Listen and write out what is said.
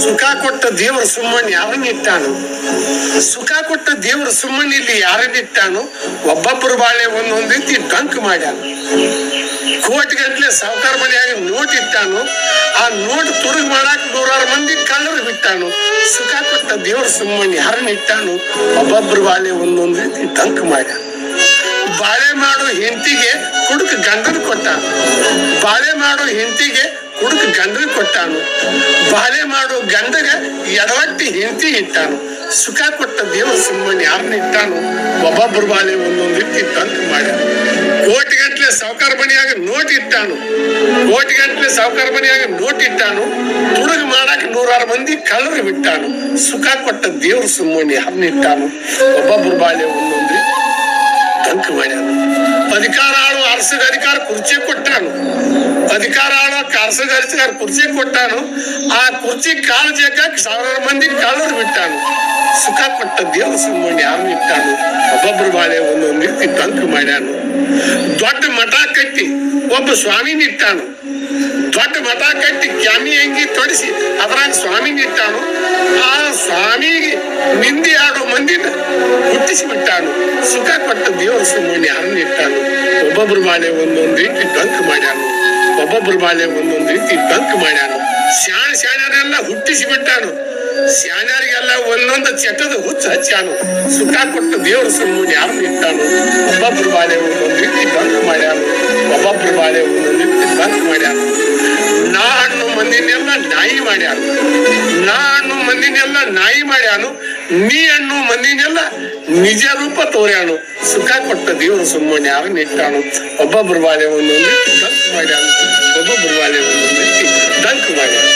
ಸುಖ ಕೊಟ್ಟ ದೇವರ ಸುಮ್ಮನೆ ಯಾರನ್ನಿಟ್ಟಾನು? ಸುಖ ಕೊಟ್ಟ ದೇವರ ಸುಮ್ಮನೆ ಇಲ್ಲಿ ಯಾರನ್ನಿಟ್ಟಾನು? ಒಬ್ಬೊಬ್ಬರು ಬಾಳೆ ಒಂದೊಂದ್ ರೀತಿ ಡಂಕ್ ಮಾಡ್ಯಾನು. ಕೋಟಿ ಗಂಟ್ಲೆ ಸಾವುಕಾರ ಮನೆಯಾಗ ನೋಟ್ ಇಟ್ಟಾನು. ಆ ನೋಟ್ ತುಡುಗ್ ಮಾಡಾಕ್ 100 ಮಂದಿ ಕಳ್ಳರು ಬಿಟ್ಟಾನು. ಸುಖ ಕೊಟ್ಟ ದೇವರ ಸುಮ್ಮನೆ ಯಾರನ್ನಿಟ್ಟಾನು? ಒಬ್ಬೊಬ್ಬರು ಬಾಳೆ ಒಂದೊಂದ್ ರೀತಿ ಡಂಕ್ ಮಾಡ್ಯಾನು. ಬಾಳೆ ಮಾಡೋ ಹೆಂಡತಿಗೆ ಕುಡುಕ ಗಂಡನ ಕೊಟ್ಟಾನು. ಬಾಳೆ ಮಾಡೋ ಹೆಂಡತಿಗೆ ಕುಡುಕ ಗಂಡನ ಕೊಟ್ಟಾನು. ಬಾಳೆ ಮಾಡೋ ಗಂಡಗ ಎಡವಟ್ಟಿ ಹೆಂಡತಿ ಇಟ್ಟಾನು. ಸುಖ ಕೊಟ್ಟ ದೇವರ ಸುಮ್ಮನೆ ಯಾರನ್ನ ಇಟ್ಟಾನು? ಒಬ್ಬೊಬ್ಬರು ಬಾಳೆ ಒಂದೊಂದ್ ರೀತಿ ತಂತು ಮಾಡ್ಯಾನ. ಕೋಟಿ ಗಂಟ್ಲೆ ಸಾವುಕಾರ ಮನೆಯಾಗ ನೋಟ್ ಇಟ್ಟಾನು. ಕೋಟಿ ಗಂಟ್ಲೆ ಸಾವುಕಾರ ಮನೆಯಾಗ ನೋಟ್ ಇಟ್ಟಾನು. ತುಡುಗ್ ಮಾಡಾಕ 100 ಮಂದಿ ಕಳ್ಳರು ಬಿಟ್ಟಾನು. ಸುಖ ಕೊಟ್ಟ ದೇವ್ರ ಸುಮ್ಮನೆ ಯಾರನ್ನ ಇಟ್ಟಾನು? ಒಬ್ಬೊಬ್ಬರು ಬಾಳೆ ಒಂದೊಂದ್ ರೀತಿ ತಂಕು ಮಾಡ್ಯಾನು. ಅಧಿಕಾರ ಆಳುವ ಅರಸಗ ಅಧಿಕಾರ ಕುರ್ಚಿ ಕೊಟ್ಟಾನು. ಅಧಿಕಾರ ಆಳುವ ಅರಸಗ ಅಧಿಕಾರ ಕುರ್ಚಿ ಕೊಟ್ಟಾನು. ಆ ಕುರ್ಚಿ ಕಾಳು ಜಗ್ಗಕ್ಕೆ 1000 ಮಂದಿ ಕಳ್ಳರು ಬಿಟ್ಟಾನು. ಸುಖ ಕೊಟ್ಟ ದೇವ್ರ ಸುಮ್ಮನೆ ಯಾರನ್ನ ಇಟ್ಟಾನು? ಒಬ್ಬೊಬ್ಬರು ಬಾಳೆ ಒಂದೊಂದ್ ರೀತಿ ತಂಕು ಮಾಡ್ಯಾನು. ದೊಡ್ಡ ಮಠ ಕಟ್ಟಿ ಒಬ್ಬ ಸ್ವಾಮಿನ ಇಟ್ಟಾನು. ದೊಡ್ಡ ಮಠ ಕಟ್ಟಿ ಕ್ಯಾಮಿ ಅಂಗಿ ತೊಡಿಸಿ ಅದ್ರಾಗ ಸ್ವಾಮಿನ ಇಟ್ಟಾನು. ಆ ಸ್ವಾಮಿಗೆ ನಿಂದಿ ಆಡೋ ಮಂದಿನ ಹುಟ್ಟಿಸಿ ಬಿಟ್ಟಾನು. ಸುಖ ಕೊಟ್ಟ ದೇವರ ಸುಮ್ಮನೆ ಯಾರನ್ನ ಇಟ್ಟಾನು? ಒಬ್ಬೊಬ್ರು ಬಾಳೆ ಒಂದೊಂದ್ ರೀತಿ ಡಂಕ್ ಮಾಡ್ಯಾನು. ಒಬ್ಬೊಬ್ರು ಬಾಳೆ ಒಂದೊಂದ್ ರೀತಿ ಡಂಕ್ ಮಾಡ್ಯಾನು. ಶಾಣ್ಯರೆಲ್ಲ ಹುಟ್ಟಿಸಿ ಬಿಟ್ಟಾನು. ಶಾಣ್ಯರಿಗೆಲ್ಲ ಒಂದೊಂದು ಚಟದ ಹುಚ್ಚ ಹಚ್ಚಾನು. ಸುಖ ಕೊಟ್ಟ ದೇವರ ಸುಮ್ಮನೆ ಯಾರನ್ನ ಇಟ್ಟಾನು? ಒಬ್ಬೊಬ್ರು ಬಾಳೆ ಒಂದೊಂದ್ ರೀತಿ ಡಂಕ್ ಮಾಡ್ಯಾನು. ಒಬ್ಬೊಬ್ರು ಬಾಳೆ ಒಂದೊಂದ್ ರೀತಿ ಡಂಕ್ ಮಾಡ್ಯಾನು. ನಾ ಹಣ್ಣು ಮಂದಿನೆಲ್ಲ ನಾಯಿ ಮಾಡ್ಯಾನು. ನಾ ಹಣ್ಣು ಮಂದಿನೆಲ್ಲ ನಾಯಿ ಮಾಡ್ಯಾನು. ನೀ ಹಣ್ಣು ಮಂದಿನೆಲ್ಲ ನಿಜ ರೂಪ ತೋರ್ಯಾನು. ಸುಖ ಕೊಟ್ಟ ದೇವರ ಸುಮ್ಮನೆ ಯಾರನ್ನ ಇಟ್ಟಾನು? ಒಬ್ಬೊಬ್ರು ಬಾಳೆ ಒಂದೊಂದ್ ರೀತಿ ಡಂಕ್ ಮಾಡ್ಯಾನು. ಒಬ್ಬೊಬ್ರು ಬಾಳೆ ಒಂದೊಂದ್ ರೀತಿ ಡಂಕ್ ಮಾಡ್ಯಾನು.